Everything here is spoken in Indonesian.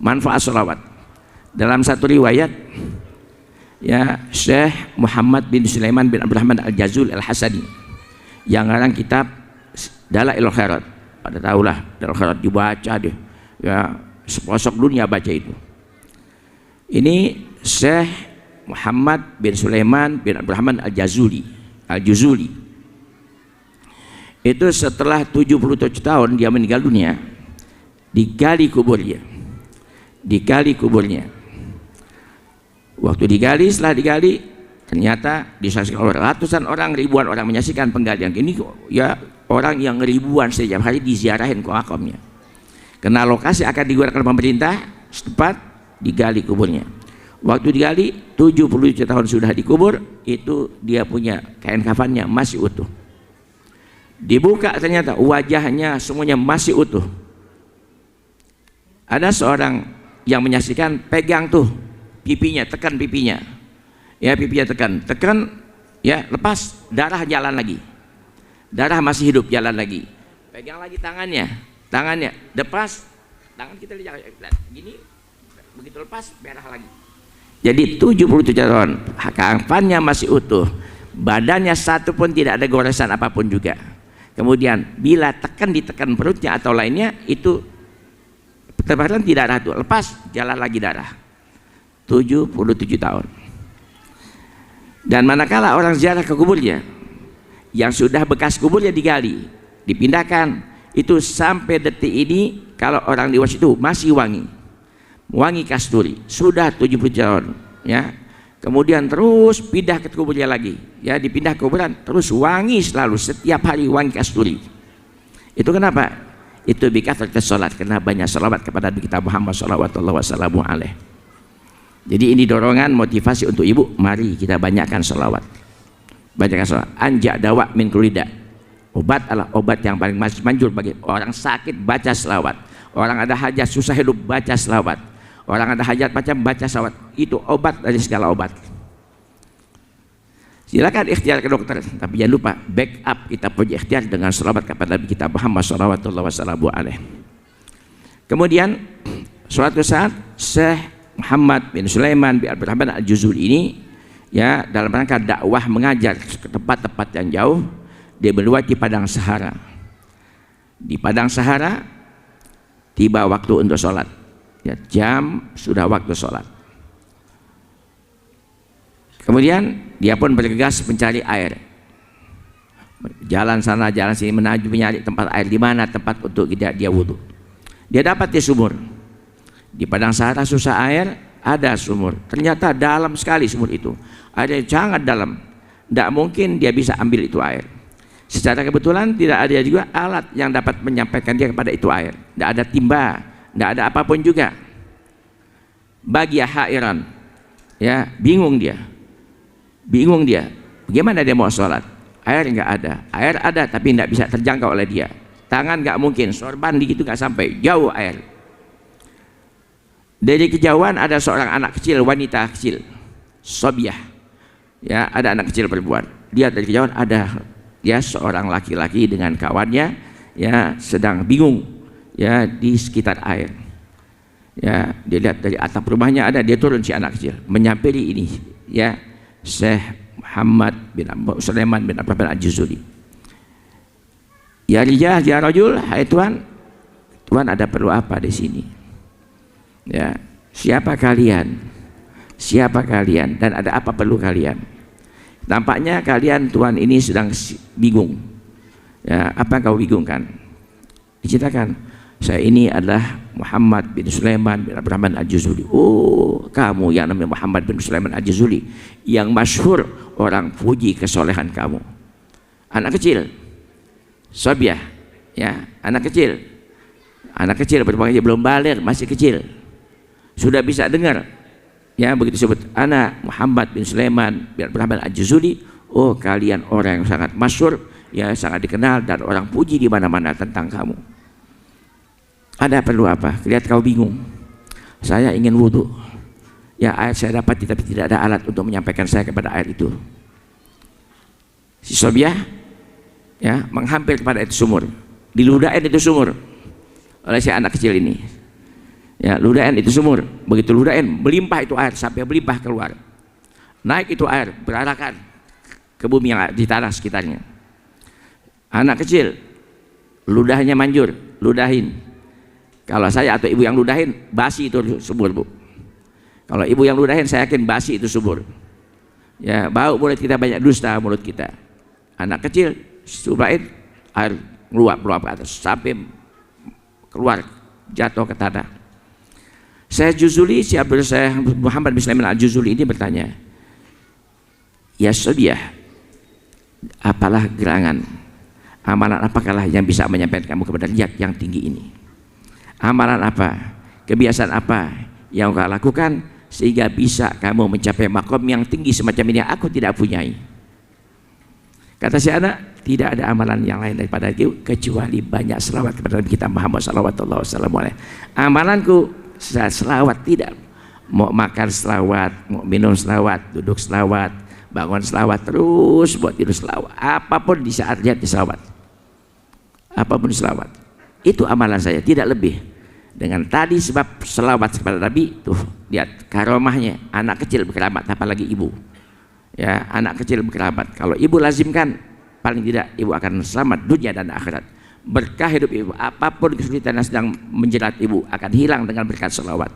manfaat sholawat. Dalam satu riwayat, ya, Syekh Muhammad bin Sulaiman bin Abdurrahman Al-Jazuli Al-Hasani yang ngarang kitab Dalailul Khairat, pada tahulah Dalailul Khairat, dibaca deh, ya, sepelosok dunia baca itu. Ini Syekh Muhammad bin Sulaiman bin Abdurrahman Al-Jazuli itu setelah 77 tahun dia meninggal dunia, digali kuburnya. Waktu digali, setelah digali, ternyata disaksikan oleh ratusan orang, ribuan orang menyaksikan penggalian ini, ya, orang yang ribuan setiap hari diziarahin ke makamnya. Karena lokasi akan digunakan pemerintah setempat, digali kuburnya. Waktu digali 77 tahun sudah dikubur, itu dia punya kain kafannya masih utuh. Dibuka ternyata wajahnya semuanya masih utuh. Ada seorang yang menyaksikan, pegang tuh pipinya, tekan pipinya, ya, pipinya tekan, ya, lepas, darah jalan lagi, darah masih hidup, jalan lagi. Pegang lagi tangannya, lepas, tangan kita lihat gini, begitu lepas, merah lagi. Jadi 77 tahun, kafannya masih utuh, badannya satu pun tidak ada goresan apapun juga. Kemudian bila ditekan perutnya atau lainnya, itu tebaran tidak darah tuh, lepas, jalan lagi darah. 77 tahun. Dan manakala orang ziarah ke kuburnya, yang sudah bekas kuburnya digali, dipindahkan, itu sampai detik ini kalau orang dewasa itu masih wangi kasturi, sudah 70 tahun, ya. Kemudian terus pindah ke kuburnya lagi, ya, dipindah ke kuburan, terus wangi selalu, setiap hari wangi kasturi. Itu kenapa? Itu bikathrati sholat, karena banyak sholawat kepada Nabi kita Muhammad sallallahu wasallam alaih. Jadi ini dorongan, motivasi untuk ibu, mari kita banyakkan sholawat. Anja dawa min kulida, obat adalah obat yang paling manjur bagi orang sakit, baca sholawat. Orang ada hajat susah hidup, baca sholawat. Orang ada hajat baca sholawat. Itu obat dari segala obat. Silakan ikhtiar ke dokter, tapi jangan lupa backup kita punya ikhtiar dengan sholawat kepada Nabi kita Muhammad sallallahu wasallam alaih. Kemudian suatu saat Syekh Muhammad bin Sulaiman bin Abdurrahman Al-Jazuli ini, ya, dalam rangka dakwah mengajar ke tempat-tempat yang jauh, dia melewati padang Sahara. Di padang Sahara tiba waktu untuk sholat, ya, jam sudah waktu sholat. Kemudian dia pun bergegas mencari air, jalan sana jalan sini mencari tempat air, di mana tempat untuk dia wudhu. Dia dapat di sumur. Di padang Sahara susah air, ada sumur. Ternyata dalam sekali sumur itu, ada yang sangat dalam, tidak mungkin dia bisa ambil itu air. Secara kebetulan tidak ada juga alat yang dapat menyampaikan dia kepada itu air, tidak ada timba, tidak ada apapun juga. Bagi hairan, ya, bingung dia, bagaimana dia mau sholat? Air nggak ada, air ada tapi tidak bisa terjangkau oleh dia. Tangan nggak mungkin, sorban di gitu nggak sampai, jauh air. Dari kejauhan ada seorang anak kecil, wanita kecil, sobiah, ya, ada anak kecil perempuan. Dia dari kejauhan ada, ya, seorang laki-laki dengan kawannya, ya, sedang bingung, ya, di sekitar air. Ya, dia lihat dari atap rumahnya ada, dia turun si anak kecil, menyampiri ini, ya, Syekh Muhammad bin Sulaiman bin Abdurrahman Al-Jazuli. Ya rijal, ya rajul, hai Tuhan, Tuhan ada perlu apa di sini? Ya, siapa kalian dan ada apa perlu kalian? Tampaknya kalian Tuhan ini sedang bingung, ya, apa yang kau bingungkan? Diceritakan, saya ini adalah Muhammad bin Sulaiman bin Abdurrahman Al-Jazuli. Oh, kamu yang namanya Muhammad bin Sulaiman Al-Jazuli, yang masyhur orang puji kesolehan kamu. Anak kecil, sobiah, ya, anak kecil berpakaian belum balik, masih kecil, sudah bisa dengar, ya, begitu sebut anak Muhammad bin Sulaiman bin Abdurrahman Al-Jazuli. Oh, kalian orang yang sangat masyhur, ya, sangat dikenal dan orang puji di mana-mana tentang kamu. Ada perlu apa? Lihat kau bingung. Saya ingin wudhu, ya, air saya dapat tapi tidak ada alat untuk menyampaikan saya kepada air itu. Si sobiah, ya, menghampir kepada itu sumur, diludahin itu sumur oleh si anak kecil ini. Ya, ludahan itu sumur. Begitu ludahan melimpah itu air sampai melimpah keluar. Naik itu air berarakan ke bumi yang di tanah sekitarnya. Anak kecil ludahnya manjur, ludahin. Kalau saya atau ibu yang ludahin, basi itu sumur, Bu. Kalau ibu yang ludahin, saya yakin basi itu sumur. Ya, bau mulut kita, banyak dusta mulut kita. Anak kecil subahin air meluap ke atas sampai keluar jatuh ke tanah. Saya Juzuli, saya Muhammad bin Sulaiman Al-Juzuli ini bertanya, ya Sobiah, apalah gerangan, amalan apakah yang bisa menyampaikan kamu kepada derajat yang tinggi ini? Amalan apa, kebiasaan apa yang kau lakukan sehingga bisa kamu mencapai makom yang tinggi semacam ini yang aku tidak punyai? Kata si anak, tidak ada amalan yang lain daripada itu kecuali banyak selawat kepada Nabi kita Muhammad sallallahu alaihi wasallam. Amalanku selawat, tidak mau makan selawat, mau minum selawat, duduk selawat, bangun selawat, terus buat tidur selawat, apapun di saat dia selawat, apapun selawat, itu amalan saya, tidak lebih. Dengan tadi sebab selawat kepada Nabi, tuh lihat karomahnya, anak kecil berkeramat, apalagi ibu. Ya, anak kecil berkeramat. Kalau ibu lazimkan, paling tidak ibu akan selamat dunia dan akhirat. Berkah hidup ibu, apapun kesulitan yang sedang menjerat ibu akan hilang dengan berkat selawat.